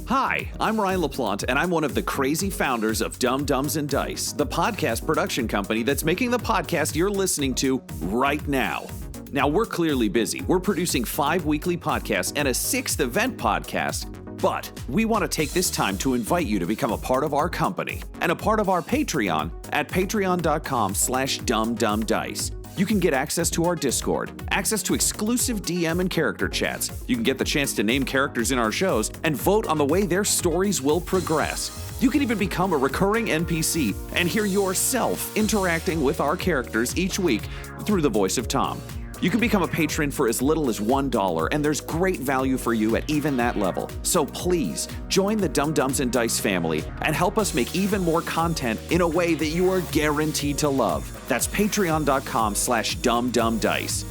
Hi, I'm Ryan LaPlante, and I'm one of the crazy founders of Dumb Dumbs and Dice, the podcast production company that's making the podcast you're listening to right now. Now, we're clearly busy. We're producing 5 weekly podcasts and a 6th event podcast, but we want to take this time to invite you to become a part of our company and a part of our Patreon at patreon.com/dumbdumbdice. You can get access to our Discord, access to exclusive DM and character chats. You can get the chance to name characters in our shows and vote on the way their stories will progress. You can even become a recurring NPC and hear yourself interacting with our characters each week through the voice of Tom. You can become a patron for as little as $1, and there's great value for you at even that level. So please, join the Dumb Dumbs and Dice family and help us make even more content in a way that you are guaranteed to love. That's patreon.com/dumbdumbdice.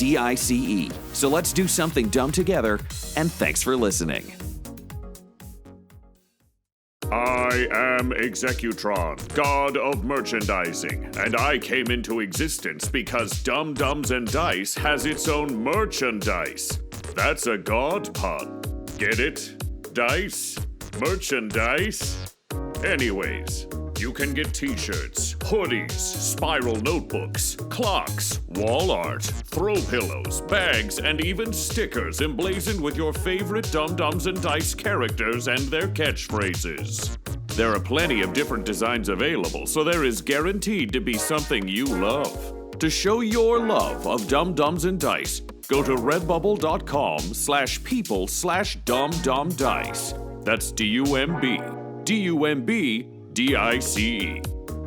DUMBDICE. So let's do something dumb together, and thanks for listening. I am Executron, god of merchandising, and I came into existence because Dumb Dumbs and Dice has its own merchandise. That's a god pun. Get it? Dice? Merchandise? Anyways, you can get t-shirts, hoodies, spiral notebooks, clocks, wall art, throw pillows, bags, and even stickers emblazoned with your favorite Dumb Dumbs and Dice characters and their catchphrases. There are plenty of different designs available, so there is guaranteed to be something you love. To show your love of Dumb Dumbs and Dice, go to redbubble.com/people/dumbdumbdice. That's DUMBDICE.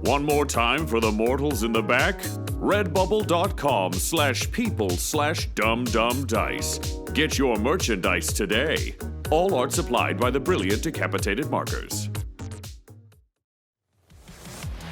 One more time for the mortals in the back, redbubble.com/people/dumbdumbdice. Get your merchandise today. All art supplied by the brilliant Decapitated Markers.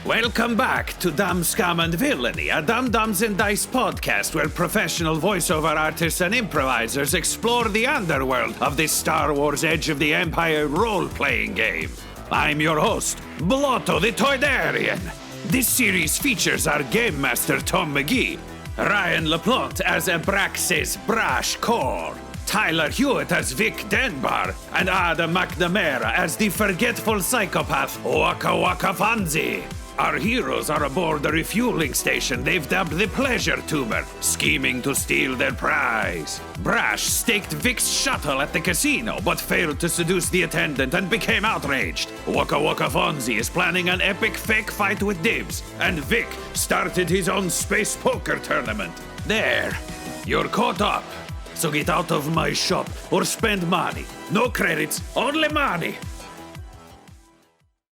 Welcome back to Dumb, Scum, and Villainy, a Dumb Dumbs and Dice podcast where professional voiceover artists and improvisers explore the underworld of this Star Wars Edge of the Empire role-playing game. I'm your host, Blotto the Toydarian. This series features our Game Master Tom McGee, Ryan LaPlante as Abraxes Brash Korr, Tyler Hewitt as Vic Denbar, and Adam McNamara as the forgetful psychopath Wakka Wakka Fonzie. Our heroes are aboard the refueling station they've dubbed the Pleasure Tumor, scheming to steal their prize. Brash staked Vic's shuttle at the casino, but failed to seduce the attendant and became outraged. Wakka Wakka Fonzie is planning an epic fake fight with Dibs, and Vic started his own space poker tournament. There, you're caught up. So get out of my shop or spend money. No credits, only money.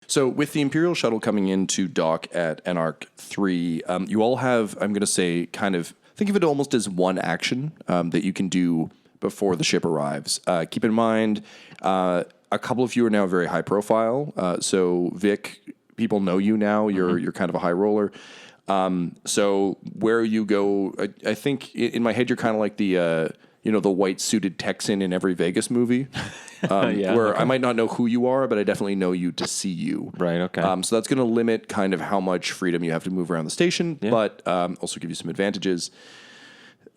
So with the Imperial Shuttle coming into dock at Anarch 3, you all have, I'm going to say, kind of, think of it almost as one action that you can do before the ship arrives. Keep in mind, a couple of you are now very high profile. So Vic, people know you now. You're kind of a high roller. So where you go, I think in my head, you're kind of like the white suited Texan in every Vegas movie, I might not know who you are, but I definitely know you to see you. Right. Okay. So that's going to limit kind of how much freedom you have to move around the station, but also give you some advantages.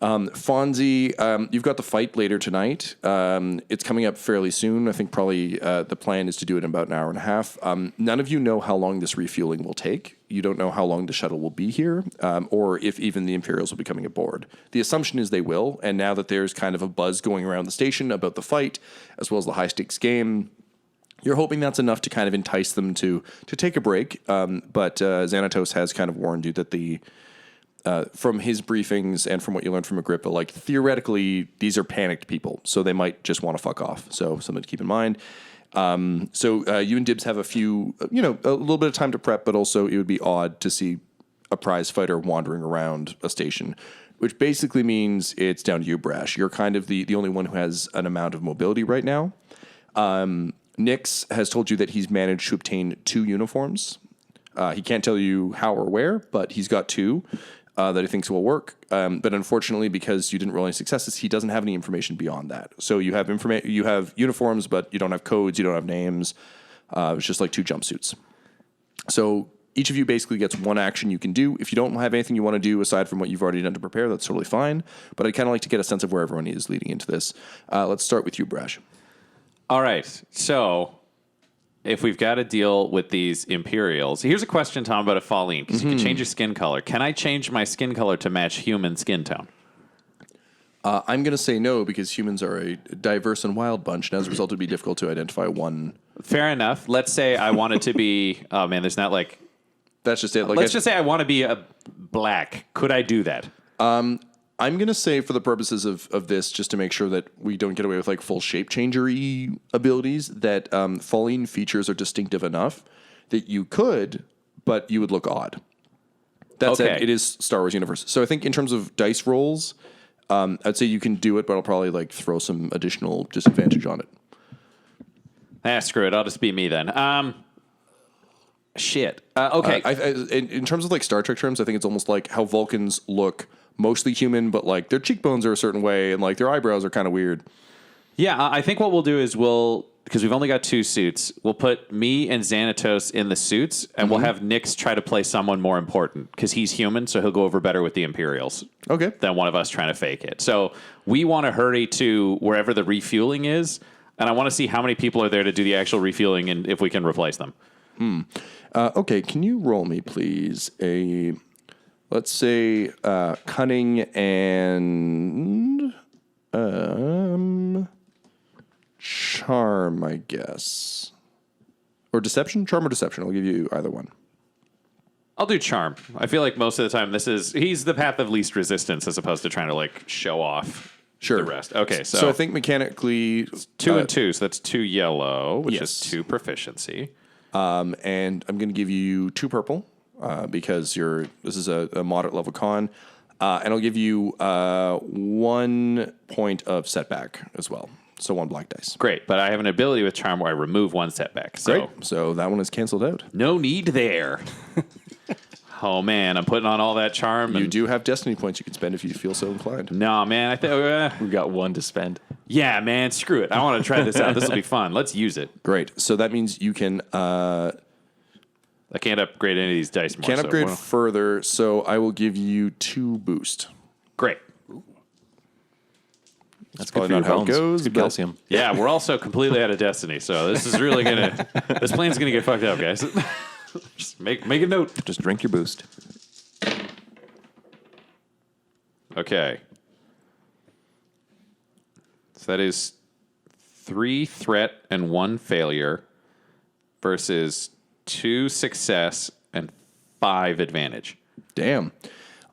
Fonzie, you've got the fight later tonight. It's coming up fairly soon. I think probably the plan is to do it in about an hour and a half. None of you know how long this refueling will take. You don't know how long the shuttle will be here, or if even the Imperials will be coming aboard. The assumption is they will, and now that there's kind of a buzz going around the station about the fight, as well as the high-stakes game, you're hoping that's enough to kind of entice them to take a break. But Xanatos has kind of warned you that from his briefings and from what you learned from Agrippa, like theoretically, these are panicked people, so they might just want to fuck off. So something to keep in mind. So you and Dibs have a little bit of time to prep, but also it would be odd to see a prize fighter wandering around a station, which basically means it's down to you, Brash. You're kind of the only one who has an amount of mobility right now. Nix has told you that he's managed to obtain 2 uniforms. He can't tell you how or where, but he's got 2 that he thinks will work. But unfortunately, because you didn't roll any successes, he doesn't have any information beyond that. So you have you have uniforms, but you don't have codes, you don't have names. It's just like 2 jumpsuits. So each of you basically gets one action you can do. If you don't have anything you want to do aside from what you've already done to prepare, that's totally fine. But I'd kind of like to get a sense of where everyone is leading into this. Let's start with you, Brash. All right. So if we've got to deal with these Imperials, here's a question, Tom, about a Falleen, because you can change your skin color. Can I change my skin color to match human skin tone? I'm going to say no, because humans are a diverse and wild bunch, and as a result, it would be difficult to identify one. Fair enough. Let's say I want it to be, oh man, there's not like... That's just it. Like let's just say I want to be a black. Could I do that? I'm going to say, for the purposes of this, just to make sure that we don't get away with like full shape changery abilities, that Falleen features are distinctive enough that you could, but you would look odd. That said, it is Star Wars universe. So I think in terms of dice rolls, I'd say you can do it, but I'll probably like throw some additional disadvantage on it. Screw it. I'll just be me then. Shit. Okay. In terms of like Star Trek terms, I think it's almost like how Vulcans look mostly human, but like their cheekbones are a certain way and like their eyebrows are kind of weird. Yeah, I think what we'll do is because we've only got 2 suits, we'll put me and Xanatos in the suits, and we'll have Nyx try to play someone more important, because he's human, so he'll go over better with the Imperials. Okay. Than one of us trying to fake it. So we want to hurry to wherever the refueling is, and I want to see how many people are there to do the actual refueling and if we can replace them. Okay, can you roll me, please, let's say, cunning and charm, I guess. Or deception? Charm or deception? I'll give you either one. I'll do charm. I feel like most of the time he's the path of least resistance as opposed to trying to like show off the rest. Okay, so I think mechanically... 2 and 2, so that's 2 yellow, which is 2 proficiency. And I'm going to give you 2 purple because this is a moderate level con. And I'll give you 1 point of setback as well. So 1 black dice. Great, but I have an ability with charm where I remove 1 setback. So. Great. So that one is canceled out. No need there. Oh, man, I'm putting on all that charm. You do have destiny points you can spend if you feel so inclined. No, man. I think we've got 1 to spend. Yeah, man. Screw it. I want to try this out. This will be fun. Let's use it. Great. So that means you can... I can't upgrade any of these dice more. Can't upgrade further, so I will give you 2 boost. Great. That's probably not how it goes. Good calcium. Yeah, we're also completely out of destiny, so this is really this plan's gonna get fucked up, guys. Just make a note. Just drink your boost. Okay. So that is 3 threat and 1 failure versus 2 success and 5 advantage. Damn.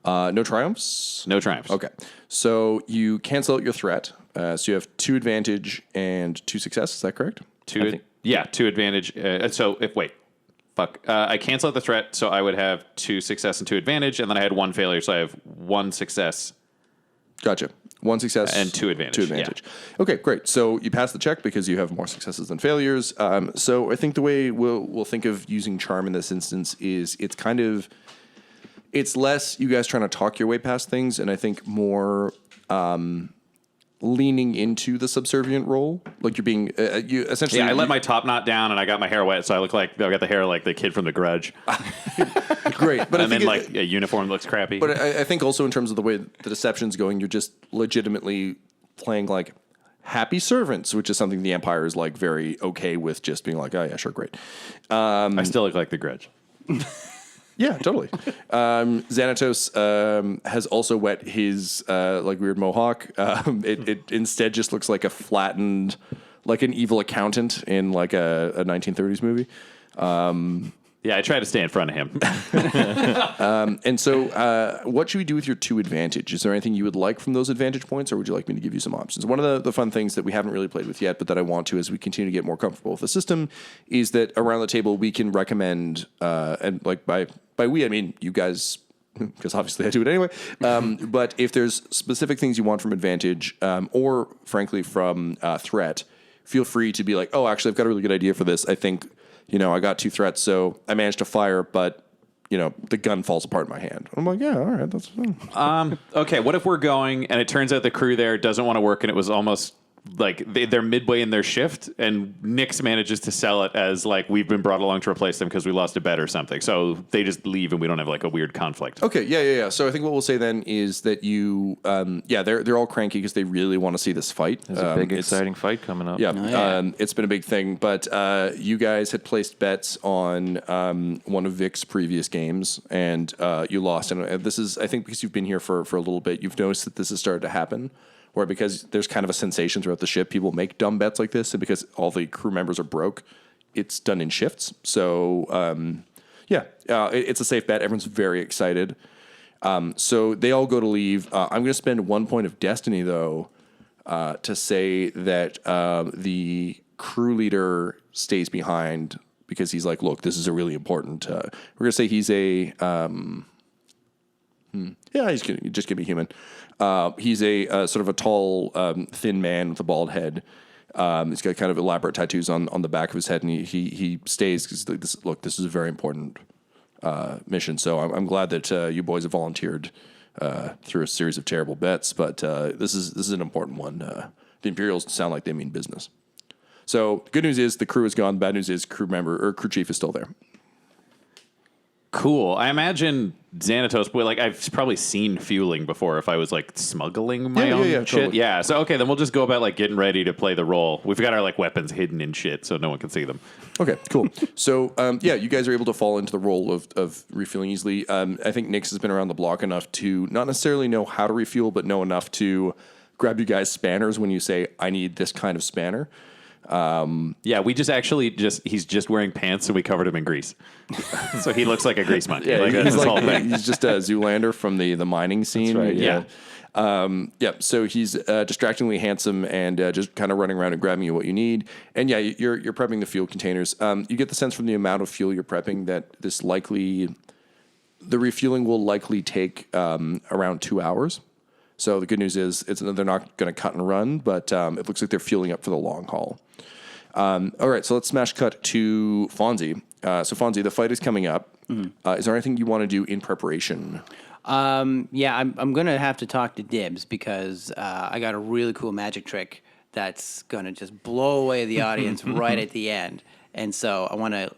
No triumphs? No triumphs. Okay. So you cancel out your threat. So you have 2 advantage and 2 success. Is that correct? 2 advantage. I cancel out the threat, so I would have 2 success and 2 advantage, and then I had 1 failure, so I have 1 success. Gotcha. 1 success and 2 advantage. 2 advantage. Yeah. Okay, great. So you pass the check because you have more successes than failures. So I think the way we'll think of using charm in this instance is it's less you guys trying to talk your way past things, and I think more leaning into the subservient role. Like you're being, you essentially... Yeah, I let my top knot down and I got my hair wet, so I look like I got the hair like the kid from The Grudge. Great. But and then like a uniform looks crappy. But I think also in terms of the way the deception's going, you're just legitimately playing like happy servants, which is something the Empire is like very okay with, just being like, oh yeah, sure, great. I still look like The Grudge. Yeah, totally. Xanatos has also wet his like weird mohawk. It instead just looks like a flattened, like an evil accountant in like a 1930s movie. Yeah, I try to stay in front of him. And so what should we do with your 2 advantage? Is there anything you would like from those advantage points, or would you like me to give you some options? One of the fun things that we haven't really played with yet, but that I want to as we continue to get more comfortable with the system, is that around the table we can recommend, and like by we, I mean you guys, because obviously I do it anyway, but if there's specific things you want from advantage, or frankly from threat, feel free to be like, oh, actually I've got a really good idea for this. I think... I got 2 threats, so I managed to fire, but, the gun falls apart in my hand. I'm like, yeah, all right, that's fine. Okay, what if we're going, and it turns out the crew there doesn't want to work, and it was almost like they're midway in their shift, and Nix manages to sell it as like we've been brought along to replace them because we lost a bet or something. So they just leave, and we don't have like a weird conflict. Okay, yeah. So I think what we'll say then is that you, they're all cranky because they really want to see this fight. There's a big, exciting fight coming up. Yeah, it's been a big thing. But you guys had placed bets on one of Vic's previous games, and you lost. And this is, I think, because you've been here for a little bit, you've noticed that this has started to happen. Where because there's kind of a sensation throughout the ship, people make dumb bets like this, and because all the crew members are broke, it's done in shifts. So, it's a safe bet. Everyone's very excited. So they all go to leave. I'm going to spend 1 point of destiny, though, to say that the crew leader stays behind because he's like, look, this is a really important... we're going to say he's a... he's gonna, just going to be human. He's a sort of a tall, thin man with a bald head. He's got kind of elaborate tattoos on the back of his head, and he stays because this is a very important mission. So I'm glad that you boys have volunteered through a series of terrible bets, but this is an important one. The Imperials sound like they mean business. So the good news is the crew is gone. Bad news is crew chief is still there. Cool. I imagine Xanatos, like I've probably seen fueling before if I was like smuggling my own shit. Totally. Yeah. So, okay, then we'll just go about like getting ready to play the role. We've got our like weapons hidden in shit so no one can see them. Okay, cool. So, you guys are able to fall into the role of refueling easily. I think Nix has been around the block enough to not necessarily know how to refuel, but know enough to grab you guys spanners when you say, I need this kind of spanner. We he's just wearing pants and we covered him in grease. So he looks like a grease monkey. He's just a Zoolander from the mining scene. That's right, yeah. So he's distractingly handsome and just kind of running around and grabbing you what you need. And you're prepping the fuel containers. You get the sense from the amount of fuel you're prepping that the refueling will likely take around 2 hours. So the good news is they're not going to cut and run, but it looks like they're fueling up for the long haul. All right, so let's smash cut to Fonzie. So Fonzie, the fight is coming up. Mm-hmm. Is there anything you want to do in preparation? I'm going to have to talk to Dibs because I got a really cool magic trick that's going to just blow away the audience right at the end. And so I want to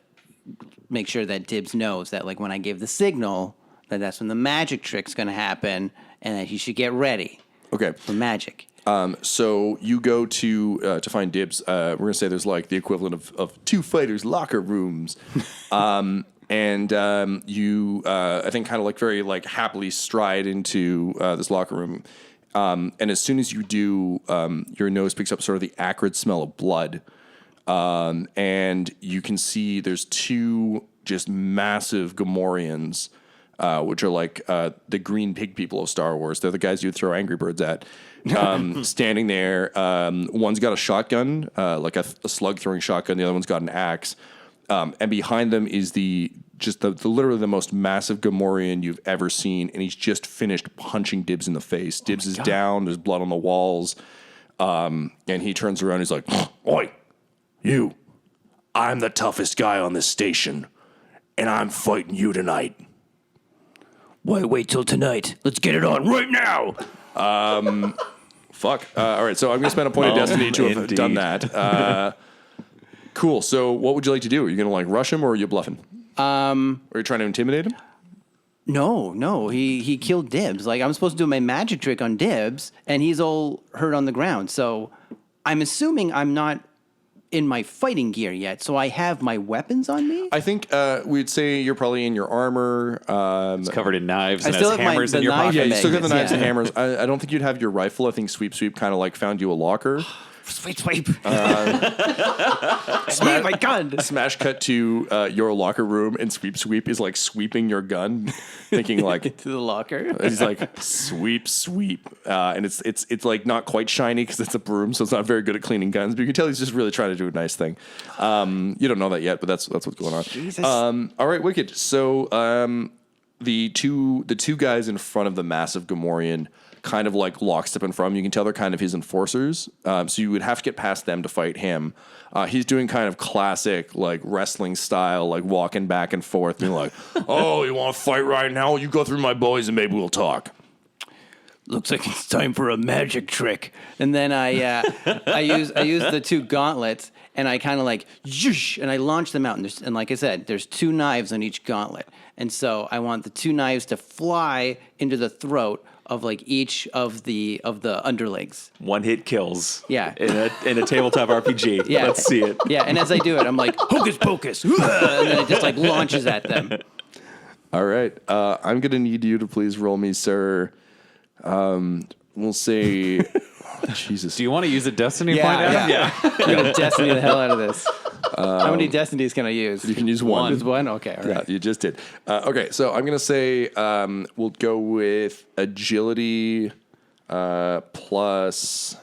make sure that Dibs knows that like when I give the signal, that's when the magic trick's going to happen and that he should get ready. Okay. For magic. So you go to find Dibs. We're going to say there's like the equivalent of two fighters' locker rooms. And you, I think, kind of like very like happily stride into this locker room. And as soon as you do, your nose picks up sort of the acrid smell of blood. And you can see there's two just massive Gamorreans, which are like the green pig people of Star Wars. They're the guys you'd throw Angry Birds at. Standing there. One's got a shotgun, like a slug throwing shotgun. The other one's got an axe. And behind them is the literally the most massive Gamorrean you've ever seen, and he's just finished punching Dibs in the face. Dibs is down. There's blood on the walls, and he turns around. He's like, "Oi, you! I'm the toughest guy on this station, and I'm fighting you tonight." Why wait till tonight? Let's get it on right now. Fuck. All right, so I'm gonna spend a point of destiny to have done that. Cool. So, what would you like to do? Are you going to like rush him, or are you bluffing? Are you trying to intimidate him? No. He killed Dibs. Like I'm supposed to do my magic trick on Dibs, and he's all hurt on the ground. So, I'm assuming I'm not in my fighting gear yet. So I have my weapons on me. I think we'd say you're probably in your armor. It's covered in knives. And still has have hammers in your pocket. Yeah, you still got the knives and hammers. I don't think you'd have your rifle. I think Sweep kind of like found you a locker. Sweep. Sweep my gun. Smash cut to your locker room, and Sweep is like sweeping your gun, thinking like into the locker. He's like sweep, and it's like not quite shiny because it's a broom, so it's not very good at cleaning guns. But you can tell he's just really trying to do a nice thing. You don't know that yet, but that's what's going on. Jesus. All right, wicked. So the two guys in front of the massive Gamorrean kind of like lockstep in front of him. You can tell they're kind of his enforcers. So you would have to get past them to fight him. He's doing kind of classic like wrestling style, like walking back and forth, being like, "Oh, you want to fight right now? You go through my boys and maybe we'll talk." looks like it's time for a magic trick. And then I use the 2 gauntlets, and I kind of like, zhoosh, and I launch them out. And like I said, there's 2 knives on each gauntlet. And so I want the 2 knives to fly into the throat of like each of the underlings. One-hit kills. Yeah. In a tabletop RPG. Yeah. Let's see it. Yeah, and as I do it, I'm like, hocus pocus, and then it just like launches at them. All right. I'm going to need you to please roll me, sir. We'll say, Jesus. Do you want to use a destiny point? Yeah, Adam? yeah. I'm gonna destiny the hell out of this. How many destinies can I use? You can use one. Just one? Okay, all Yeah, right. you just did. Okay, so I'm going to say we'll go with agility plus,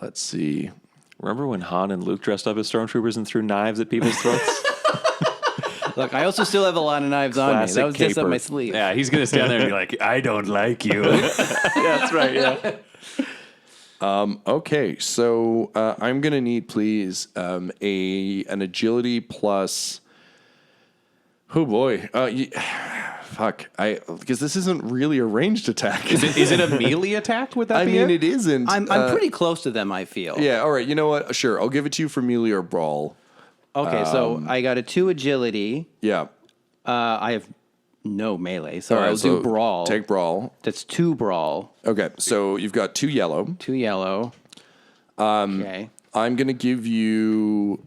let's see. Remember when Han and Luke dressed up as stormtroopers and threw knives at people's throats? Look, I also still have a lot of knives on me. Classic That was just up caper. my sleeve. Yeah, he's going to stand there and be like, I don't like you. That's right, yeah. Okay, so I'm going to need, please, an agility plus, oh boy, because this isn't really a ranged attack. Is it a melee attack? Would that I be mean, it? it isn't. I'm pretty close to them, I feel. Yeah, all right, you know what? Sure, I'll give it to you for melee or brawl. Okay, so I got a 2 agility. Yeah. I have no melee, so All right, I'll so do brawl. Take brawl. That's 2 brawl, Okay, so you've got 2 yellow. 2 yellow. Okay. I'm going to give you...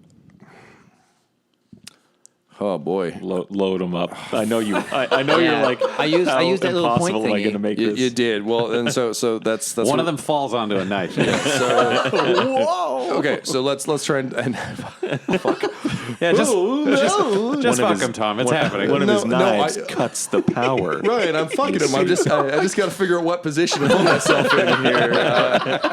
Oh, boy. Load them up. I know you. I know Yeah. you're like. I used how that little point impossible am I thingy. going to make You, this? you did. Well, and so that's One what- of them falls onto a knife. Okay, so let's try and Yeah, just One of fuck his- him, Tom. It's happening. One of his No, knives I- cuts the power. Right, I'm fucking him. I just got to figure out what position to put myself in here.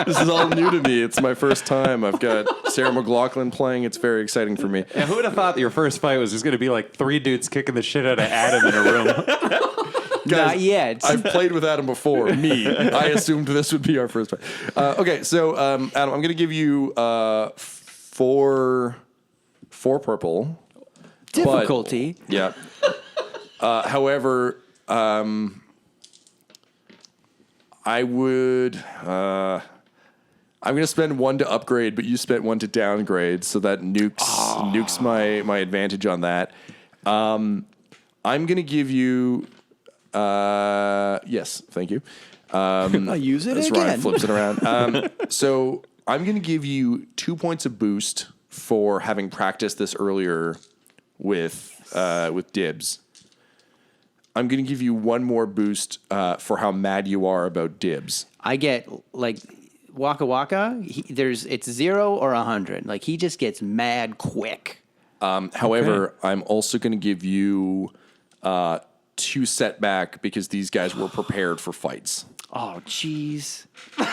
This is all new to me. It's my first time. I've got Sarah McLachlan playing. It's very exciting for me. Yeah, who would have thought that your first fight was just going to be like 3 dudes kicking the shit out of Adam in a room? Not yet. I've played with Adam before. Me. I assumed this would be our first fight. Okay, so Adam, I'm going to give you 4 purple. Difficulty. Yeah. However, I would. I'm going to spend 1 to upgrade, but you spent 1 to downgrade, so that nukes my advantage on that. I'm going to give you. Yes, thank you. I'll use it As again. Ryan flips it around. So I'm going to give you 2 points of boost for having practiced this earlier with Dibs. I'm going to give you 1 more boost for how mad you are about Dibs. I get like Wakka Wakka. It's 0 or 100. Like he just gets mad quick. However, I'm also going to give you 2 setback because these guys were prepared for fights. Oh, jeez. I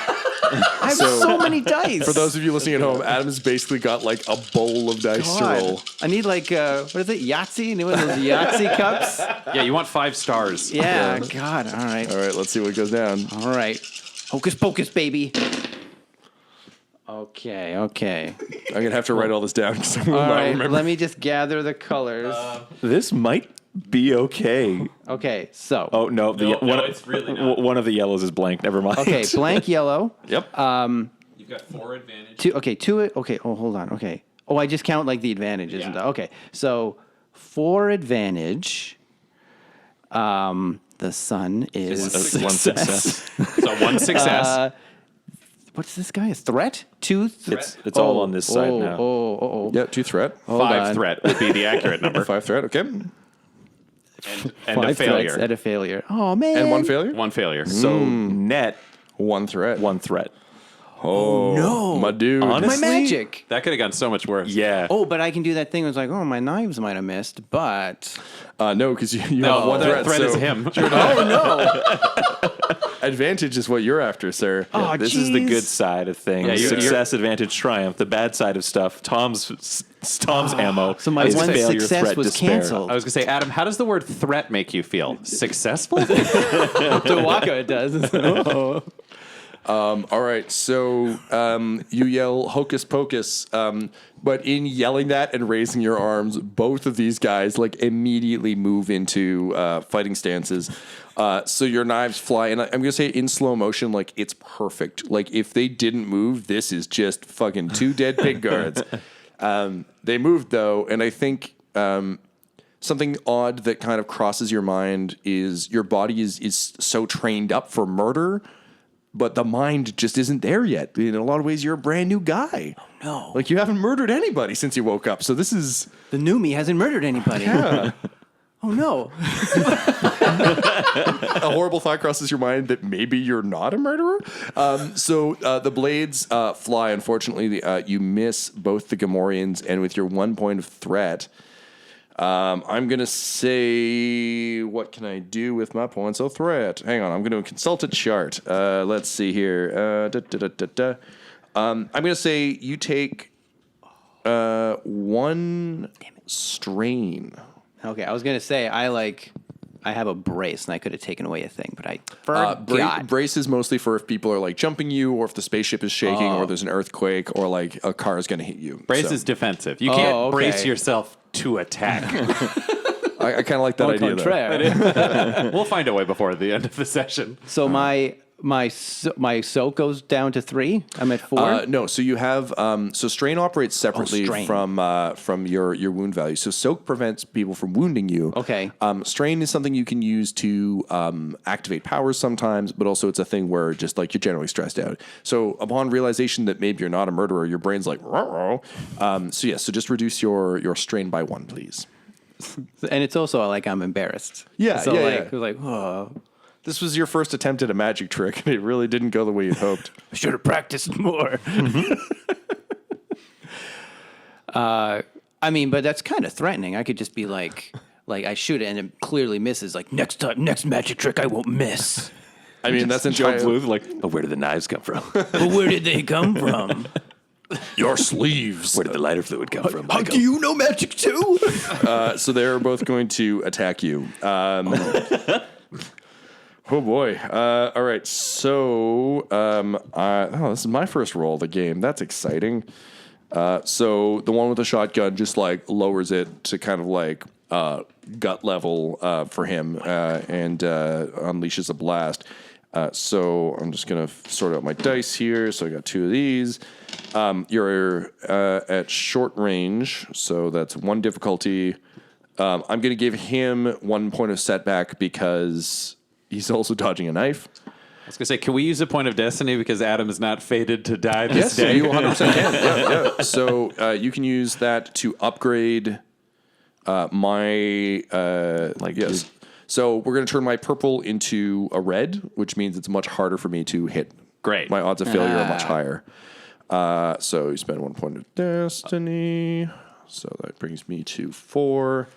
have so many dice. For those of you listening at home, Adam's basically got like a bowl of dice to roll. I need like what is it? Yahtzee? Any one of those Yahtzee cups? Yeah, you want 5 stars. Yeah. God. All right. All right, let's see what goes down. All right. Hocus pocus, baby. Okay. I'm going to have to write all this down because I will All not right. remember. Let me just gather the colors. This might be okay. Okay. So. Oh no, it's really not. one of the yellows is blank. Never mind. Okay. Blank yellow. Yep. You've got 4 advantage. 2. Okay. 2. Okay. Oh, hold on. Okay. Oh, I just count like the advantages. Yeah. And okay. So 4 advantage. The sun is That's 1 success. So 1 success. What's this guy? A threat? 2 threat? It's all on this side now. Oh. Yeah, 2 threat. 5 on. threat would be the accurate number. 5 threat, okay. And a 5 failure. threats and a failure. Oh, man. And 1 failure? 1 failure. So net 1 threat. 1 threat. Oh, no. my dude. Honestly? My magic. That could have gone so much worse. Yeah. Oh, but I can do that thing. It was like, oh, my knives might have missed, but No, because you No, have 1 the threat. threat so is him. Advantage is what you're after, sir. oh, This is the jeez. good side of things. Yeah, you're- Success, advantage, triumph. The bad side of stuff. Tom's ammo. So my is one failure, success threat, was despair. canceled. I was going to say, Adam, how does the word threat make you feel? Successful? To Wakka, it does. All right, so you yell hocus pocus, but in yelling that and raising your arms, both of these guys like immediately move into fighting stances. So your knives fly, and I'm gonna say in slow motion, like it's perfect. Like if they didn't move, this is just fucking two dead pig guards. They moved though, and I think something odd that kind of crosses your mind is your body is so trained up for murder. But the mind just isn't there yet. In a lot of ways, you're a brand new guy. Oh, no. Like, you haven't murdered anybody since you woke up. So this is... The new me hasn't murdered anybody. Yeah. Oh, no. A horrible thought crosses your mind that maybe you're not a murderer. So the blades fly. Unfortunately, you miss both the Gamorreans, and with your 1 point of threat... I'm going to say, what can I do with my points of threat? Hang on, I'm going to consult a chart. Let's see here. I'm going to say you take 1 strain. Okay, I was going to say, I have a brace, and I could have taken away a thing, but I forgot. Brace is mostly for if people are like jumping you, or if the spaceship is shaking, or there's an earthquake, or like a car is going to hit you. Brace is defensive. You can't brace okay. yourself to attack. I kind of like that idea. Though. We'll find a way before the end of the session. So my soak goes down to 3. I'm at 4. No, so you have so strain operates separately from your wound value. So soak prevents people from wounding you. Okay. Strain is something you can use to activate powers sometimes, but also it's a thing where just like you're generally stressed out. So upon realization that maybe you're not a murderer, your brain's like, ruh-roh. So just reduce your strain by 1, please. And it's also like I'm embarrassed. Yeah, So yeah, it was like, oh. This was your first attempt at a magic trick, and it really didn't go the way you'd hoped. I should have practiced more. I mean, but that's kind of threatening. I could just be like I shoot it and it clearly misses. Like next magic trick, I won't miss. I mean, that's Joe entirely... Blue, like, oh, where did the knives come from? But where did they come from? Your sleeves. Where did the lighter fluid come from? How do you know magic too? So they're both going to attack you. Oh boy. All right. So, this is my first roll of the game. That's exciting. So the one with the shotgun just like lowers it to kind of like gut level for him and unleashes a blast. So I'm just going to sort out my dice here. So I got 2 of these. You're at short range, so that's 1 difficulty. I'm going to give him 1 point of setback because he's also dodging a knife. I was going to say, can we use a point of destiny because Adam is not fated to die this day? Yes, you 100% can. Yeah. So you can use that to upgrade my... yes. So we're going to turn my purple into a red, which means it's much harder for me to hit. Great. My odds of failure are much higher. So you spend 1 point of destiny. So that brings me to 4.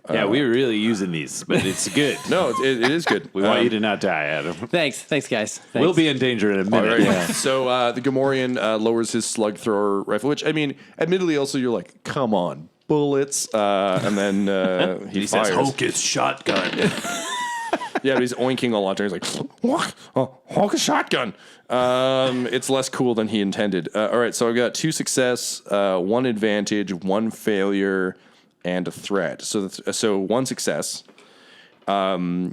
Yeah, we were really using these, but it's good. No, it is good. We want you to not die, Adam. Thanks, guys. Thanks. We'll be in danger in a minute. All right. So the Gamorrean lowers his slug thrower rifle, which, I mean, admittedly, also you're like, come on, bullets. And then he fires. says, Hocus shotgun. Yeah, but he's oinking a lot. He's like, what? Oh, Hocus shotgun. It's less cool than he intended. All right, so I've got 2 success, 1 advantage, 1 failure, and a threat. So 1 success,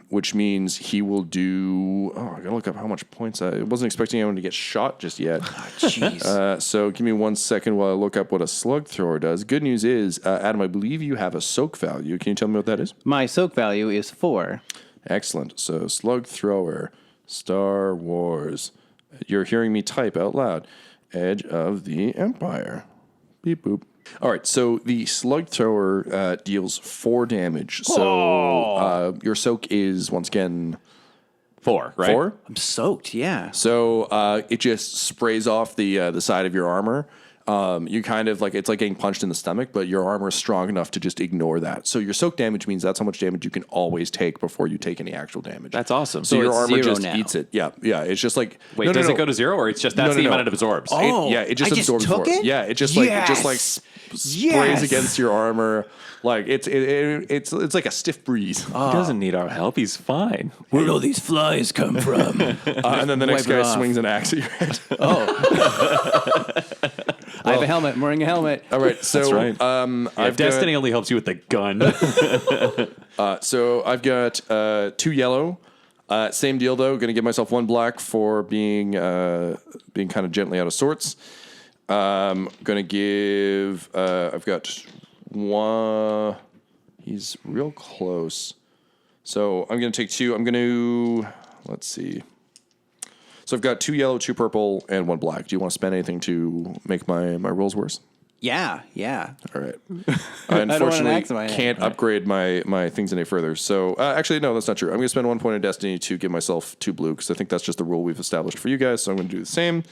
which means he will do... Oh, I gotta look up how much points. I wasn't expecting anyone to get shot just yet. Jeez. So give me 1 second while I look up what a slug thrower does. Good news is, Adam, I believe you have a soak value. Can you tell me what that is? My soak value is 4. Excellent. So slug thrower, Star Wars. You're hearing me type out loud. Edge of the Empire. Beep boop. All right, so the slug thrower deals 4 damage. So your soak is, once again... 4, right? 4? I'm soaked, yeah. So it just sprays off the side of your armor. You kind of it's like getting punched in the stomach, but your armor is strong enough to just ignore that. So your soak damage means that's how much damage you can always take before you take any actual damage. That's awesome. So your it's armor 0 just now. eats it. Yeah. It's just like Wait, does it go to 0, or it's just that's the amount it absorbs? Oh, it just I just absorbs took more. it? Yeah, it just Yes! sprays against your armor. Like it's like a stiff breeze. He doesn't need our help. He's fine. Where'd all these flies come from? And then the next Wipe it guy off. swings an axe at your head. I have a helmet. I'm wearing a helmet. All right, so That's right. I've Destiny only helps you with the gun. So I've got 2 yellow. Same deal though. Going to give myself 1 black for being kind of gently out of sorts. Going to give. I've got 1. He's real close. So I'm going to take 2. I'm going to. Let's see. So I've got 2 yellow, 2 purple, and 1 black. Do you want to spend anything to make my rolls worse? Yeah. All right. I an unfortunately axe in my hand. can't upgrade my things any further. So actually, no, that's not true. I'm going to spend 1 point of destiny to give myself 2 blue because I think that's just the rule we've established for you guys. So I'm going to do the same.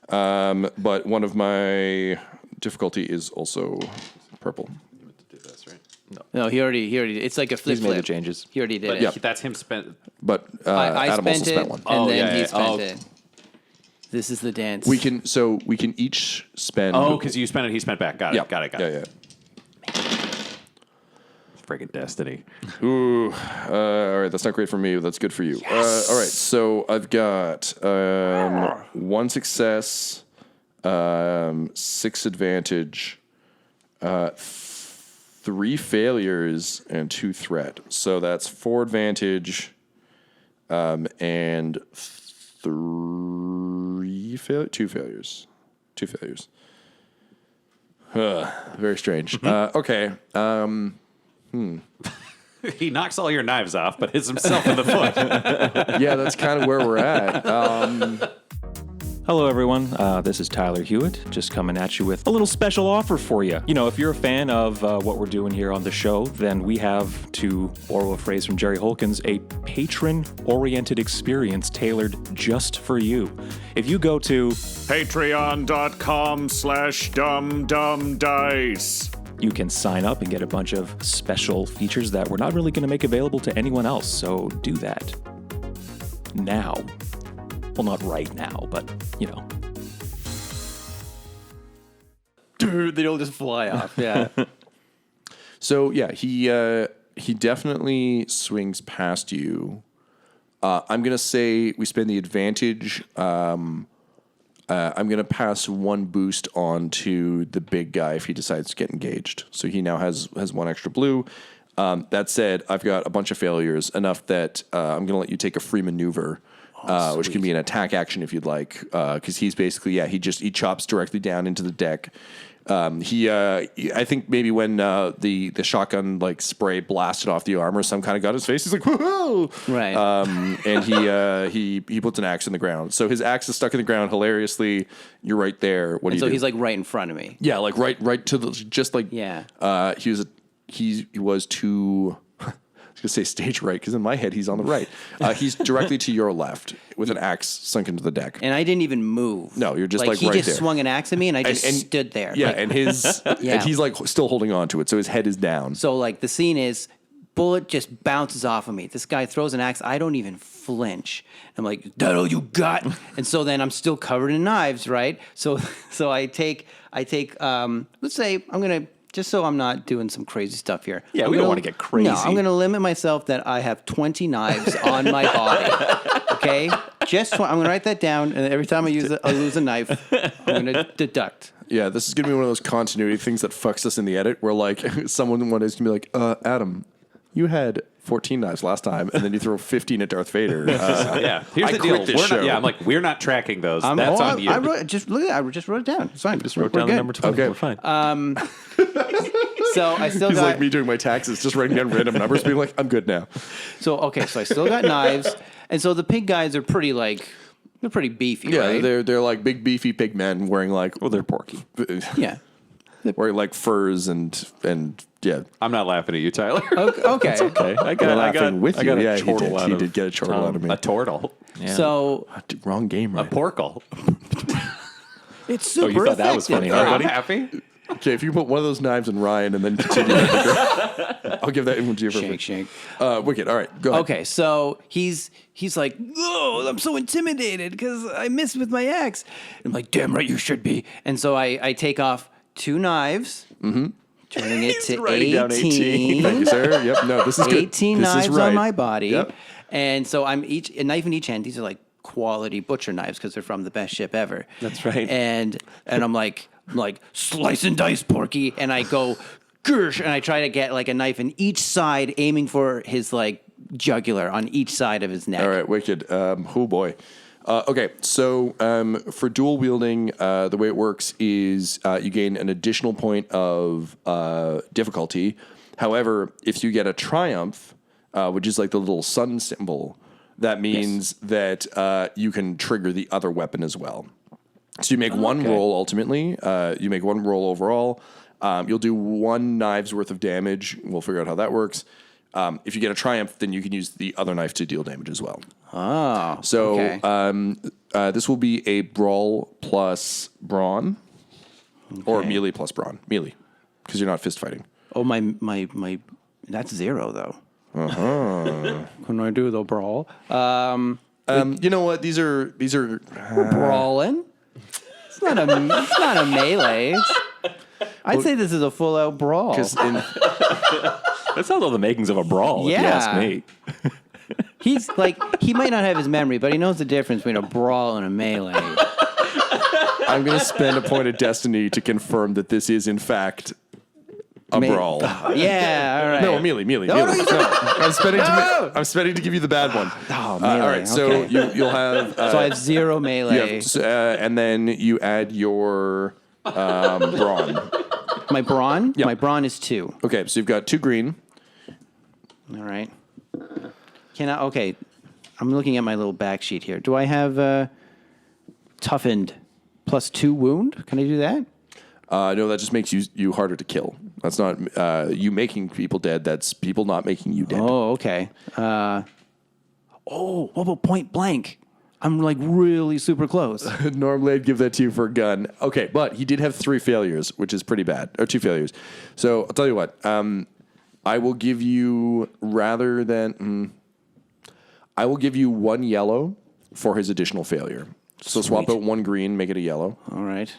But one of my difficulty is also purple. No, he already. It's like a flip. He's made the changes. He already did But it. that's him spent. But I Adam spent also it, spent 1. and then yeah, he yeah. spent it. This is the dance. We can each spend. Oh, because you spent it, he spent back. Got it. yeah, Got it. Yeah. Friggin' Destiny. Ooh, all right, that's not great for me, but that's good for you. All right, so I've got 1 success, 6 advantage, 3 failures, and 2 threat. So that's 4 advantage, and 2 failures. 2 failures. Very strange. Okay. He knocks all your knives off, but hits himself in the foot. Yeah, that's kind of where we're at. Hello, everyone. This is Tyler Hewitt, just coming at you with a little special offer for you. You know, if you're a fan of what we're doing here on the show, then we have, to borrow a phrase from Jerry Holkins, a patron-oriented experience tailored just for you. If you go to Patreon.com/dumdumdice. you can sign up and get a bunch of special features that we're not really going to make available to anyone else, so do that now. Well, not right now, but, you know. Dude, they don't just fly off. Yeah. So yeah, he definitely swings past you. I'm gonna say we spend the advantage. I'm gonna pass 1 boost on to the big guy if he decides to get engaged. So he now has 1 extra blue. That said, I've got a bunch of failures, enough that I'm gonna let you take a free maneuver. Which can be an attack action if you'd like, because he's basically he chops directly down into the deck. I think maybe when the shotgun spray blasted off the armor, some kind of got his face. He's like, whoa! Right. And he puts an axe in the ground. So his axe is stuck in the ground. Hilariously, you're right there. What do you do? So he's right in front of me. Yeah, right to the Yeah. He was too. I was going to say stage right, because in my head, he's on the right. He's directly to your left with an axe sunk into the deck. And I didn't even move. No, you're just he right just there. swung an axe at me, and I just stood there. Yeah, and his Yeah. and he's still holding on to it, so his head is down. So the scene is, bullet just bounces off of me. This guy throws an axe. I don't even flinch. I'm like, that all you got? And so then I'm still covered in knives, right? So I take let's say I'm going to, just so I'm not doing some crazy stuff here. Yeah, we don't want to get crazy. No, I'm going to limit myself that I have 20 knives on my body. Okay? I'm going to write that down, and every time I lose a knife, I'm going to deduct. Yeah, this is going to be one of those continuity things that fucks us in the edit, where someone one day is going to be like, Adam, you had 14 knives last time, and then you throw 15 at Darth Vader. Yeah, here's the deal. We're not tracking those. That's on you. I just wrote it down. It's fine. Just wrote down the number 20. Okay. We're fine. So I still He's got like me doing my taxes, just writing down random numbers, being like, I'm good now. So I still got knives, and so the pig guys are pretty they're pretty beefy, Yeah, right? they're like big beefy pig men wearing they're porky. Yeah. wearing furs and yeah. I'm not laughing at you, Tyler. Okay. Okay, I got you. a Yeah, chortle out he of did get a chortle out of me. A turtle. Yeah. So Wrong game, right? A porkle. It's super you thought that was funny, huh, buddy? Happy? Okay, if you put one of those knives in Ryan and then continue, I'll give that one to you for free. Shake. Wicked. All right, go ahead. Okay, so he's like, oh, I'm so intimidated because I missed with my ex. I'm like, damn right you should be. And so I take off 2 knives, turning it to writing down 18. Thank you, sir. Yep, no, this is good. 18 this knives is right. on my body. Yep. And so I'm a knife in each hand. These are like quality butcher knives because they're from the best ship ever. That's right. And I'm like slice and dice, Porky, and I go gersh, and I try to get like a knife in each side, aiming for his like jugular on each side of his neck. All right, wicked. Oh boy. Okay, so for dual wielding, the way it works is you gain an additional point of difficulty. However, if you get a triumph, which is like the little sun symbol, that means that you can trigger the other weapon as well. So you make one roll ultimately. You make one roll overall. You'll do 1 knife's worth of damage. We'll figure out how that works. If you get a triumph, then you can use the other knife to deal damage as well. Oh, So okay. this will be a brawl plus brawn, or melee plus brawn. Melee, because you're not fist fighting. Oh, my, that's 0 though. Can I do the brawl? You know what? These are Brawling? It's not a melee. I'd say this is a full out brawl. because That's not all the makings of a brawl, if you Yeah. ask me. He's like, he might not have his memory, but he knows the difference between a brawl and a melee. I'm going to spend a point of destiny to confirm that this is in fact a brawl. Yeah, all right. No, melee. No, No, I'm spending to give you the bad one. Oh, melee. All right, so okay. you'll have. So I have 0 melee. And then you add your brawn. My brawn? Yep. My brawn is 2. Okay, so you've got 2 green. All right. Okay, I'm looking at my little back sheet here. Do I have toughened plus 2 wound? Can I do that? No, that just makes you harder to kill. That's not you making people dead. That's people not making you dead. Oh, okay. What about point blank? I'm like really super close. Normally I'd give that to you for a gun. Okay, but he did have 3 failures, which is pretty bad. Or 2 failures. So I'll tell you what. I will give you I will give you 1 yellow for his additional failure. So swap out 1 green, make it a yellow. All right.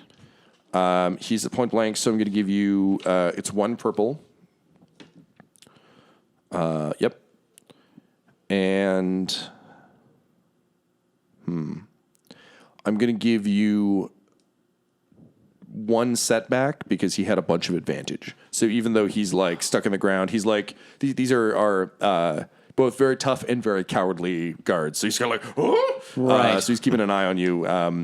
He's at point blank, so I'm going to give you it's 1 purple. Yep. And I'm going to give you 1 setback because he had a bunch of advantage. So even though he's like stuck in the ground, he's like these are both very tough and very cowardly guards. So he's kind of like, oh! Right. So he's keeping an eye on you,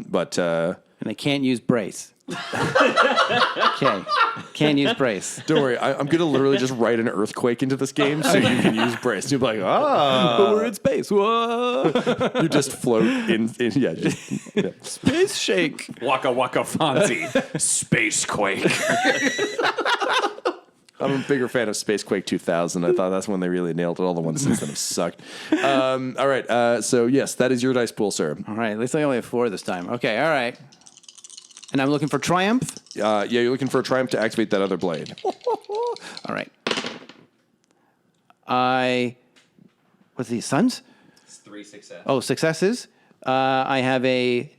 but. And I can't use brace. Okay. Can't use brace. Don't worry, I'm going to literally just write an earthquake into this game so you can use brace. You'll be like, But we're in space. Whoa. You just float in yeah. Space shake. Wakka Wakka Fonzie. Spacequake. I'm a bigger fan of Spacequake 2000. I thought that's when they really nailed it. All the ones since then have sucked. All right, so yes, that is your dice pool, sir. All right. At least I only have 4 this time. Okay. All right. And I'm looking for triumph. Yeah, you're looking for a triumph to activate that other blade. All right. What's these, sons? It's 3 successes. Oh, successes. I have a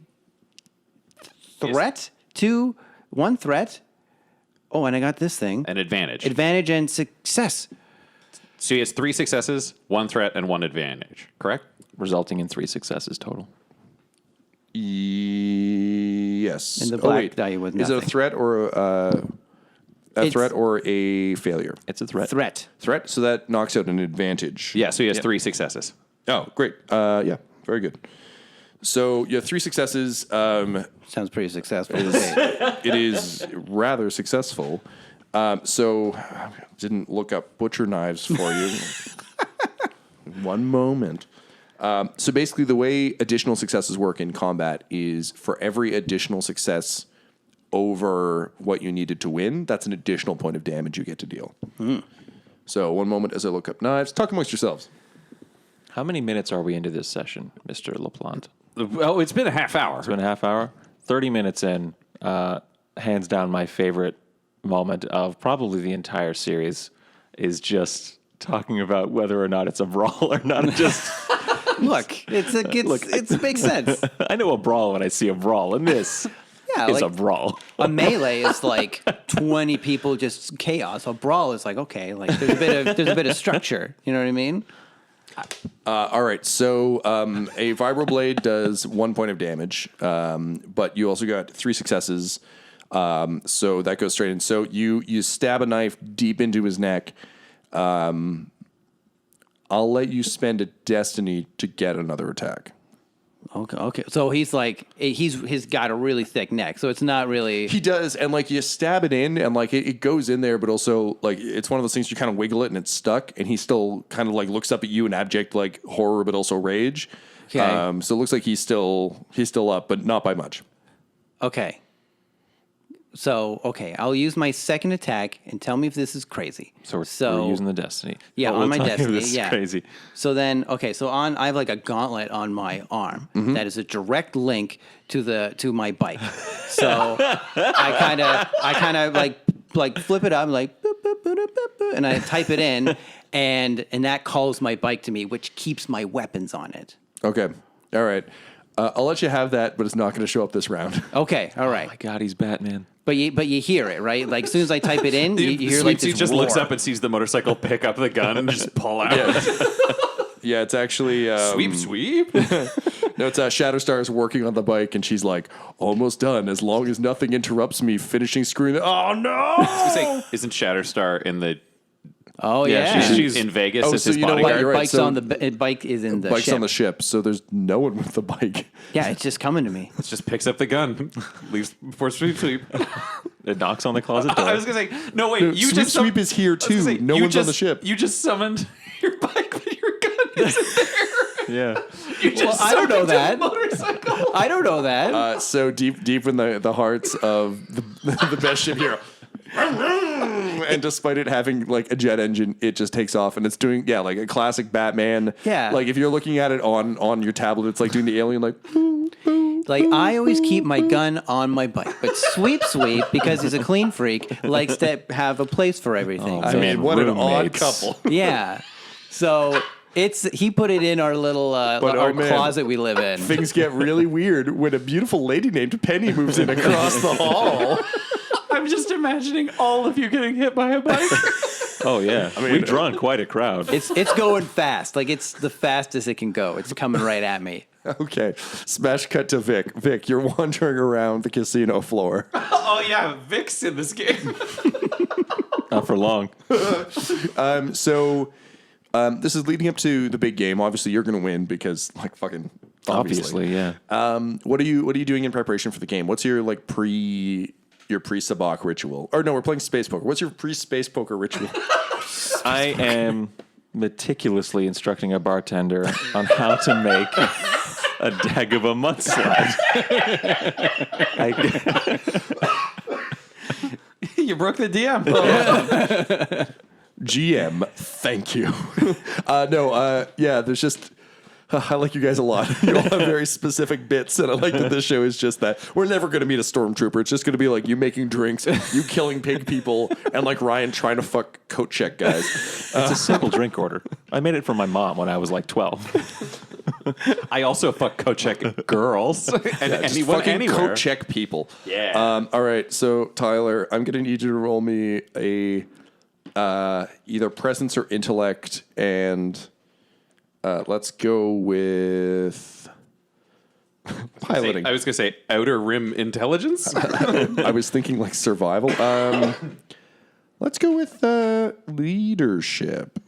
threat, 1 threat. Oh, and I got this thing. An advantage. Advantage and success. So he has 3 successes, 1 threat, and 1 advantage. Correct? Resulting in 3 successes total. Yes. And the black die was Is it a nothing. threat or threat or a failure? It's a threat. Threat. So that knocks out an advantage. Yeah, so he has 3 successes. Oh, great. Yeah, very good. So you have 3 successes. Sounds pretty successful. It is rather successful. So didn't look up butcher knives for you. One moment. So basically the way additional successes work in combat is for every additional success over what you needed to win, that's an additional point of damage you get to deal. So one moment as I look up knives. Talk amongst yourselves. How many minutes are we into this session, Mr. LaPlante? Oh, it's been a half hour. It's been a half hour. 30 minutes in, hands down, my favorite moment of probably the entire series is just talking about whether or not it's a brawl or not. Just Look, it makes sense. I know a brawl when I see a brawl, and this is a brawl. A melee is like 20 people, just chaos. A brawl is like, okay, like there's a bit of structure. You know what I mean? All right, so a vibroblade does 1 point of damage, but you also got 3 successes, so that goes straight in. So you stab a knife deep into his neck. I'll let you spend a destiny to get another attack. Okay. So he's got a really thick neck, so it's not really. He does, and like you stab it in, and like it goes in there, but also like it's one of those things you kind of wiggle it and it's stuck, and he still kind of like looks up at you in abject like horror, but also rage. Okay. So it looks like he's still up, but not by much. Okay. So, I'll use my second attack and tell me if this is crazy. So we're using the destiny. Yeah, Well, on we'll my tell you destiny. This is crazy. So then, I have like a gauntlet on my arm that is a direct link to my bike. So I kind of like flip it up, like boop, boop, boop, boop, boop, and I type it in, and that calls my bike to me, which keeps my weapons on it. Okay, all right. I'll let you have that, but it's not going to show up this round. Okay, all right. Oh my God, he's Batman. But you hear it, right? Like as soon as I type it in, you hear like this just roar. looks up and sees the motorcycle pick up the gun and just pull out. Yeah, it's actually Sweep. No, it's Shatterstar's working on the bike, and she's like, almost done. As long as nothing interrupts me finishing screwing. Oh no! Isn't Shatterstar in the? Oh yeah, she's in Vegas. Oh, as so his you know what? bodyguard. You're right. Bike's So on the bike is in the bike's ship. on the ship, so there's no one with the bike. Yeah, it's just coming to me. It just picks up the gun, leaves before sweep. It knocks on the closet door. I was gonna say, no wait, you Sweep just Sweep is here too. No one's on the ship. You just summoned your bike, but your gun isn't there. Yeah. You just I don't know summoned a that. motorcycle. I don't know that. So deep in the hearts of the best ship hero. And despite it having like a jet engine, it just takes off, and it's doing like a classic Batman. Yeah. Like if you're looking at it on your tablet, it's like doing the alien like. Like I always keep my gun on my bike, but Sweep, because he's a clean freak, likes to have a place for everything. I mean, what an odd roommates. couple. Yeah. So he put it in our little closet we live in. Things get really weird when a beautiful lady named Penny moves in across the hall. I'm just imagining all of you getting hit by a bike. Oh yeah, we've drawn quite a crowd. It's going fast. Like it's the fastest it can go. It's coming right at me. Okay, smash cut to Vic. Vic, you're wandering around the casino floor. Oh yeah, Vic's in this game. Not for long. So this is leading up to the big game. Obviously, you're going to win because, like, fucking obviously, yeah. What are you doing in preparation for the game? What's your like pre-sabacc ritual? Or no, we're playing space poker. What's your pre-space poker ritual? I am meticulously instructing a bartender on how to make a Dagobah mudslide. You broke the DM. GM, thank you. There's just. I like you guys a lot. You all have very specific bits, and I like that this show is just that. We're never going to meet a stormtrooper. It's just going to be like you making drinks, you killing pig people, and like Ryan trying to fuck coat check guys. It's a simple drink order. I made it for my mom when I was like 12. I also fuck coat check girls and anyone fucking anywhere. coat check people. Yeah. All right, so Tyler, I'm going to need you to roll me a either presence or intellect, and let's go with piloting. I was going to say outer rim intelligence. I was thinking like survival. Let's go with leadership.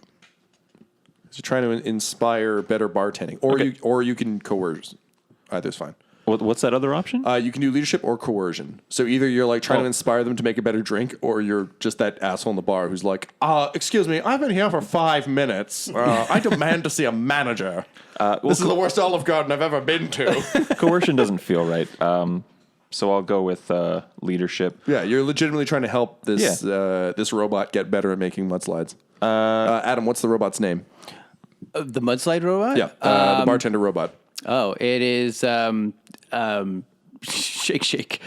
So trying to inspire better bartending, or you can coerce. Either's fine. What's that other option? You can do leadership or coercion. So either you're like trying to inspire them to make a better drink, or you're just that asshole in the bar who's like, excuse me, I've been here for 5 minutes. I demand to see a manager. This is the worst Olive Garden I've ever been to. Coercion doesn't feel right. So I'll go with leadership. Yeah, you're legitimately trying to help this this robot get better at making mudslides. Adam, what's the robot's name? The mudslide robot? Yeah, the bartender robot. Oh, it is shake.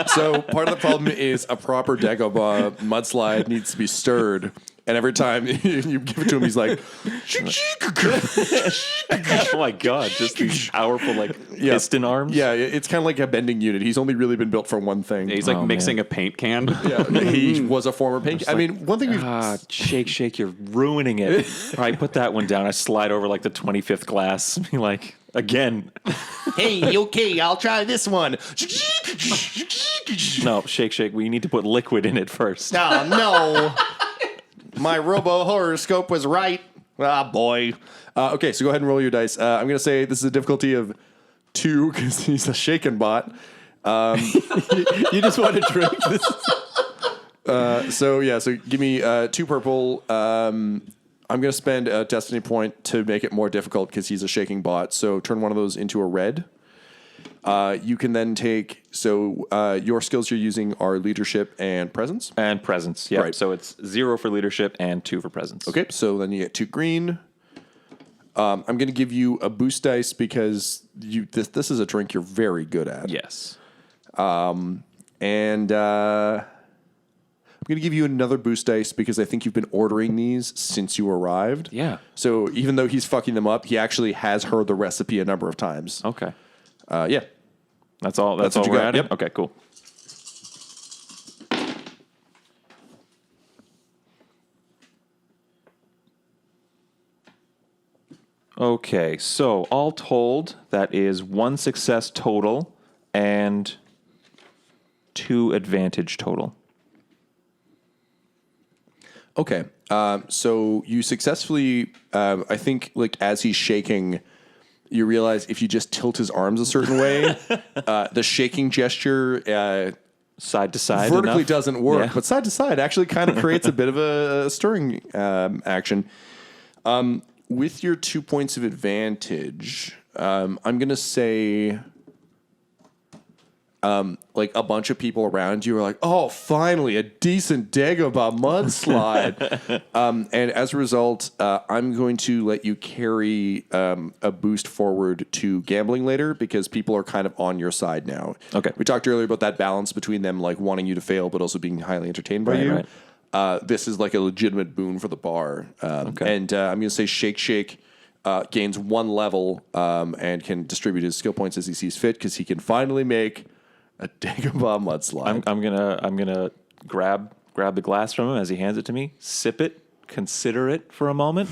So part of the problem is a proper Dagobah mudslide needs to be stirred. And every time you give it to him, he's like, Oh my god, just these powerful piston arms. yeah, it's kind of like a bending unit. He's only really been built for one thing. He's like mixing a paint can. Yeah, he was a former paint. I mean, one thing we've Shake, you're ruining it. All right, put that one down. I slide over like the 25th glass. Be like, again. hey, okay, I'll try this one. No, Shake, we need to put liquid in it first. Oh, no. My robo horoscope was right. Ah, boy. Okay, so go ahead and roll your dice. I'm going to say this is a difficulty of 2 because he's a shaken bot. You just want to drink this. So give me 2 purple. I'm going to spend a destiny point to make it more difficult because he's a shaking bot. So turn one of those into a red. You can then take, your skills you're using are leadership and presence. And presence, yeah. Right. So it's 0 for leadership and 2 for presence. Okay, so then you get 2 green. I'm going to give you a boost dice because this is a drink you're very good at. Yes. And I'm going to give you another boost dice because I think you've been ordering these since you arrived. Yeah. So even though he's fucking them up, he actually has heard the recipe a number of times. Okay. Yeah. That's all what we're you got. adding? Yep. Okay, cool. Okay, so all told, that is 1 success total and 2 advantage total. Okay. So you successfully, I think, as he's shaking, you realize if you just tilt his arms a certain way, the shaking gesture Side to side vertically enough? doesn't work, Yeah. but side to side actually kind of creates a bit of a stirring action. With your 2 points of advantage, I'm going to say a bunch of people around you are like, oh, finally, a decent Dagobah mudslide. And as a result, I'm going to let you carry a boost forward to gambling later because people are kind of on your side now. Okay. We talked earlier about that balance between them wanting you to fail but also being highly entertained by you. Right. This is a legitimate boon for the bar. Okay. And I'm going to say Shake gains 1 level and can distribute his skill points as he sees fit because he can finally make a Dagobah mudslide. I'm gonna grab the glass from him as he hands it to me, sip it, consider it for a moment,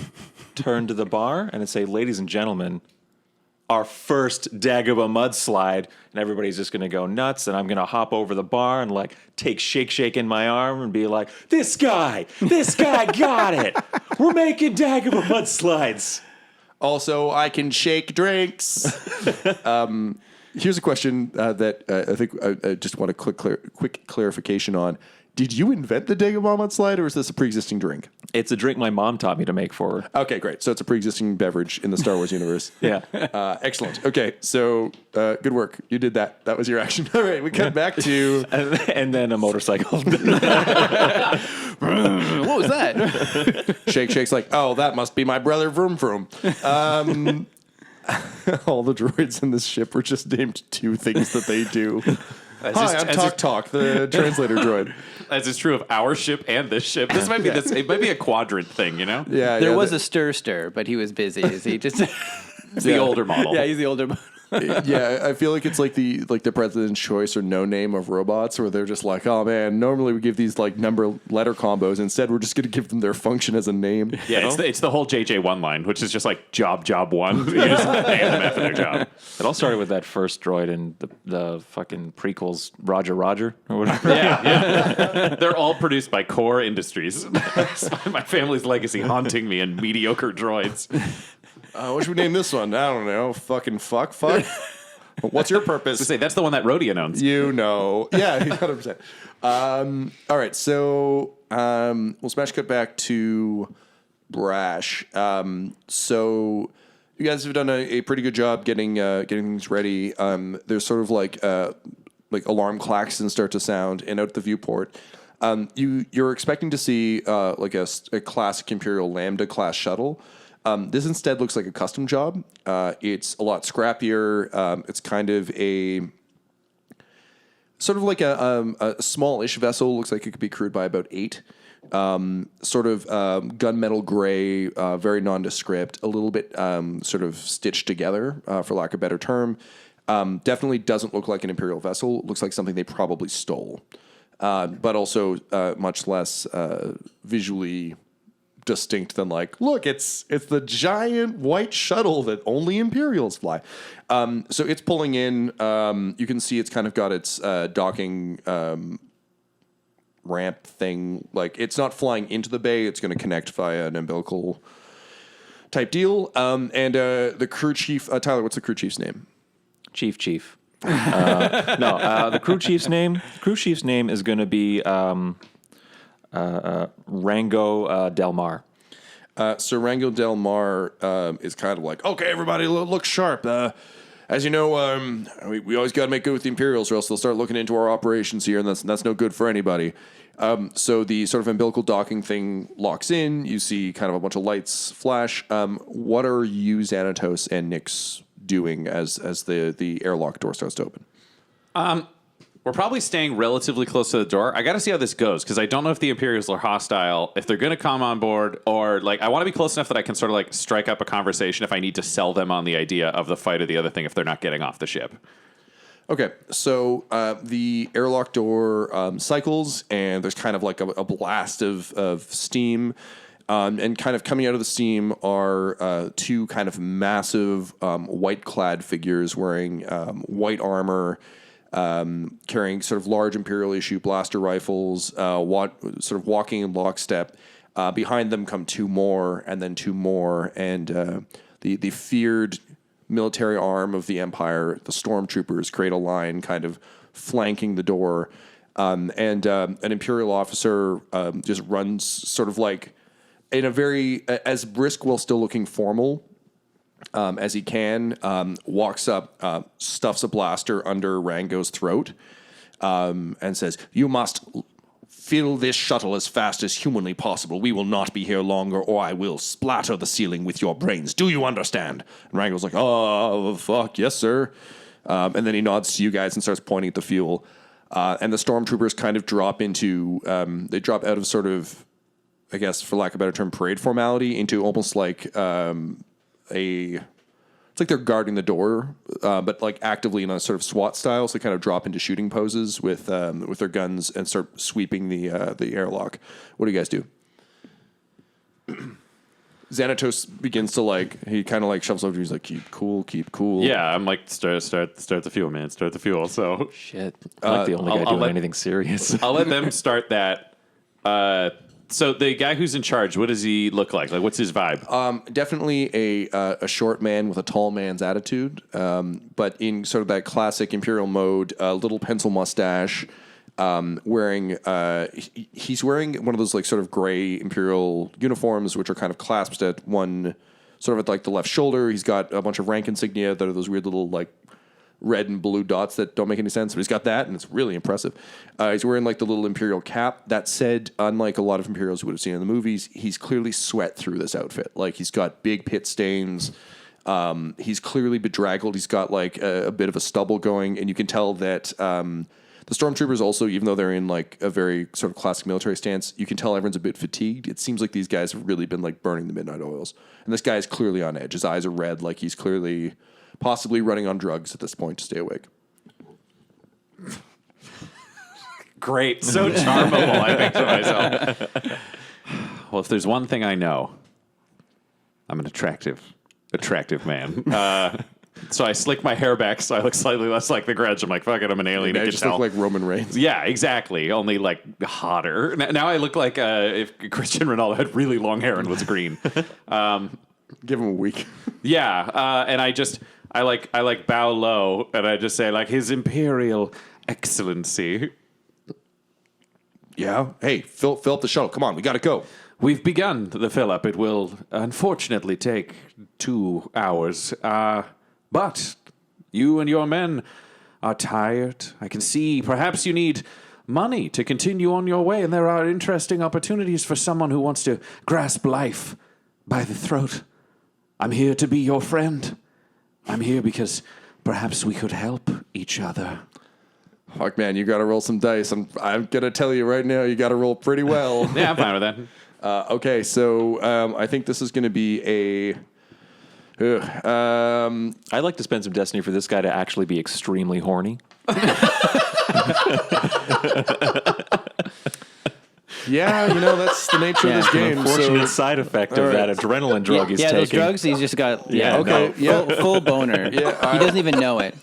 turn to the bar, and say, "Ladies and gentlemen, our first Dagobah mudslide." And everybody's just gonna go nuts, and I'm gonna hop over the bar and take Shake in my arm and be like, "This guy got it. We're making Dagobah mudslides." Also, I can shake drinks. Here's a question that I think I just want a quick clarification on. Did you invent the Dagobah mudslide, or is this a pre-existing drink? It's a drink my mom taught me to make for her. Okay, great. So it's a pre-existing beverage in the Star Wars universe. Yeah. Excellent. Okay, so good work. You did that. That was your action. All right, we cut back to... and then a motorcycle. What was that? Shake's like, oh, that must be my brother Vroom Vroom. All the droids in this ship were just named 2 things that they do. Hi, I'm Talk, the translator droid. As is true of our ship and this ship. This might be it might be a quadrant thing, you know? Yeah, There was a stir, but he was busy. Is he just? It's the older model. Yeah, he's the older. Yeah, I feel like it's the President's Choice or No Name of robots, where they're just like, oh man, normally we give these number letter combos. Instead, we're just going to give them their function as a name. Yeah, it's the whole JJ1 line, which is just job one. You just name them after their job. It all started with that first droid in the fucking prequels, Roger or whatever. Yeah. They're all produced by Korr Industries. My family's legacy haunting me in mediocre droids. What should we name this one? I don't know. Fucking fuck. What's your purpose? To say that's the one that Rodian owns. You know. Yeah, 100%. All right, so we'll smash cut back to Brash. So you guys have done a pretty good job getting things ready. There's sort of like alarm klaxons start to sound and out the viewport. You're expecting to see a classic Imperial Lambda class shuttle. This instead looks like a custom job. It's a lot scrappier. It's kind of a sort of like a smallish vessel. Looks like it could be crewed by about 8. Sort of gunmetal gray, very nondescript, a little bit sort of stitched together, for lack of a better term. Definitely doesn't look like an Imperial vessel. Looks like something they probably stole, but also much less visually distinct than like, look, it's the giant white shuttle that only Imperials fly. So it's pulling in. You can see it's kind of got its docking ramp thing. Like, it's not flying into the bay. It's going to connect via an umbilical type deal. And the crew chief, Tyler, what's the crew chief's name? Chief. The crew chief's name. Crew chief's name is going to be Rango Del Mar. So Rango Del Mar is kind of like, okay, everybody, look sharp. As you know, we always got to make good with the Imperials, or else they'll start looking into our operations here, and that's no good for anybody. So the sort of umbilical docking thing locks in. You see kind of a bunch of lights flash. What are you, Xanatos, and Nyx doing as the airlock door starts to open? We're probably staying relatively close to the door. I got to see how this goes, because I don't know if the Imperials are hostile, if they're going to come on board, or like I want to be close enough that I can sort of like strike up a conversation if I need to sell them on the idea of the fight or the other thing if they're not getting off the ship. Okay, so the airlock door cycles, and there's kind of like a blast of steam. And kind of coming out of the steam are 2 kind of massive white-clad figures wearing white armor, carrying sort of large Imperial issue blaster rifles, sort of walking in lockstep. Behind them come 2 more, and then 2 more, and the feared military arm of the Empire, the stormtroopers, create a line kind of flanking the door, and an Imperial officer just runs sort of like in a very as brisk while still looking formal as he can, walks up, stuffs a blaster under Rango's throat, and says, "You must fill this shuttle as fast as humanly possible. We will not be here longer, or I will splatter the ceiling with your brains. Do you understand?" And Rango's like, "Oh, fuck, yes, sir." And then he nods to you guys and starts pointing at the fuel. And the stormtroopers kind of drop into, they drop out of sort of, I guess, for lack of a better term, parade formality into almost like it's like they're guarding the door, but like actively in a sort of SWAT style. So they kind of drop into shooting poses with their guns and start sweeping the airlock. What do you guys do? Xanatos begins to he kind of shovels over. He's like, keep cool. Yeah, I'm like, start the fuel, man. Start the fuel. So shit, I'm like the only guy doing anything serious. I'll let them start that. So the guy who's in charge, what does he look like? Like, what's his vibe? Definitely a short man with a tall man's attitude, but in sort of that classic Imperial mode, little pencil mustache, wearing he's wearing one of those sort of gray Imperial uniforms, which are kind of clasped at one, sort of at the left shoulder. He's got a bunch of rank insignia that are those weird little red and blue dots that don't make any sense, but he's got that, and it's really impressive. He's wearing the little Imperial cap. That said, unlike a lot of Imperials you would have seen in the movies, he's clearly sweat through this outfit. He's got big pit stains. He's clearly bedraggled. He's got a bit of a stubble going, and you can tell that the stormtroopers also, even though they're in a very sort of classic military stance, you can tell everyone's a bit fatigued. It seems like these guys have really been burning the midnight oils, and this guy is clearly on edge. His eyes are red, he's clearly possibly running on drugs at this point to stay awake. Great. So charmable, I think to myself. Well, if there's one thing I know, I'm an attractive man. So I slick my hair back so I look slightly less like the Grudge. I'm like, fuck it, I'm an alien. I just look like Roman Reigns. Yeah, exactly. Only hotter. Now I look like if Cristiano Ronaldo had really long hair and was green. Give him a week. Yeah, and I bow low, and I just say His Imperial Excellency. Yeah. Hey, fill up the shuttle. Come on, we got to go. We've begun the fill up. It will unfortunately take 2 hours. But you and your men are tired. I can see perhaps you need money to continue on your way, and there are interesting opportunities for someone who wants to grasp life by the throat. I'm here to be your friend. I'm here because perhaps we could help each other. Fuck, man, you got to roll some dice. I'm going to tell you right now, you got to roll pretty well. Yeah, I'm fine with that. Okay, so I think this is going to be a... I'd like to spend some destiny for this guy to actually be extremely horny. Yeah, that's the nature of this game. Unfortunate side effect of that adrenaline drug he's yeah, taking. those drugs, he's just got Okay, full boner. Yeah, he doesn't even know it.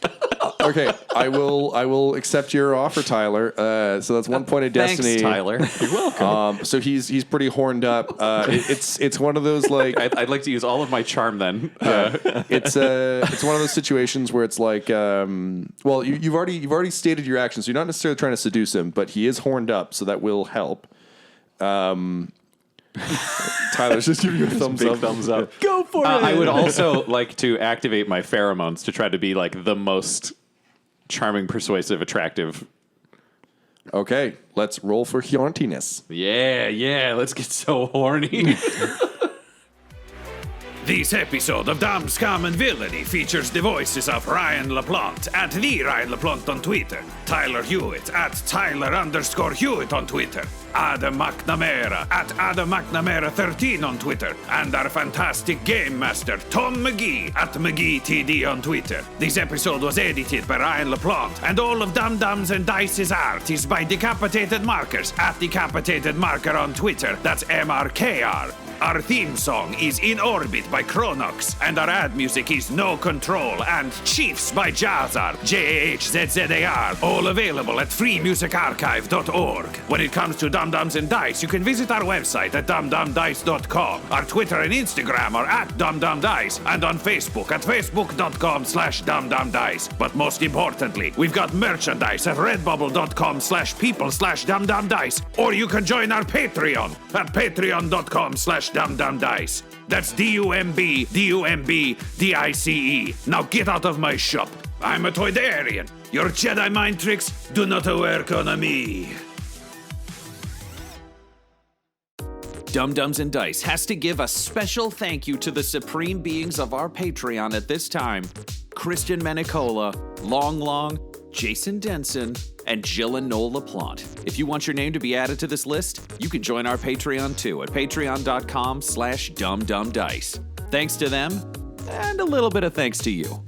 Okay, I will accept your offer, Tyler. So that's 1 point of destiny. Thanks, Tyler. You're welcome. So he's pretty horned up. It's one of those like I'd like to use all of my charm then. it's one of those situations where it's like well you've already stated your actions. So you're not necessarily trying to seduce him, but he is horned up, so that will help. Tyler's just giving you a thumbs up. Go for it. I would also like to activate my pheromones to try to be like the most charming, persuasive, attractive. Okay, let's roll for hauntiness. Yeah, let's get so horny. This episode of Dumb, Scum, and Villainy features the voices of Ryan LaPlante at the Ryan LaPlante on Twitter, Tyler Hewitt at Tyler_Hewitt on Twitter, Adam McNamara at Adam McNamara 13 on Twitter, and our fantastic Game Master Tom McGee at McGeeTD on Twitter. This episode was edited by Ryan LaPlante, and all of Dum Dums and Dice's art is by Decapitated Markers at Decapitated Marker on Twitter. That's MRKR. Our theme song is In Orbit by Chronox, and our ad music is No Control and Chiefs by Jazzar, JAHZZAR, all available at freemusicarchive.org. When it comes to Dum Dums and Dice, you can visit our website at dumdumdice.com. Our Twitter and Instagram are at dumdumdice, and on Facebook at facebook.com/dumdumdice. But most importantly, we've got merchandise at redbubble.com/people/dumdumdice, or you can join our Patreon at patreon.com/dumdumdice. That's DUMBDICE. Now get out of my shop. I'm a Toydarian. Your Jedi mind tricks do not work on me. Dum Dums and Dice has to give a special thank you to the supreme beings of our Patreon at this time: Christian Menicola, Long, Jason Denson, and Jill and Noel LaPlante. If you want your name to be added to this list, you can join our Patreon too at patreon.com/dumdumdice. Thanks to them, and a little bit of thanks to you.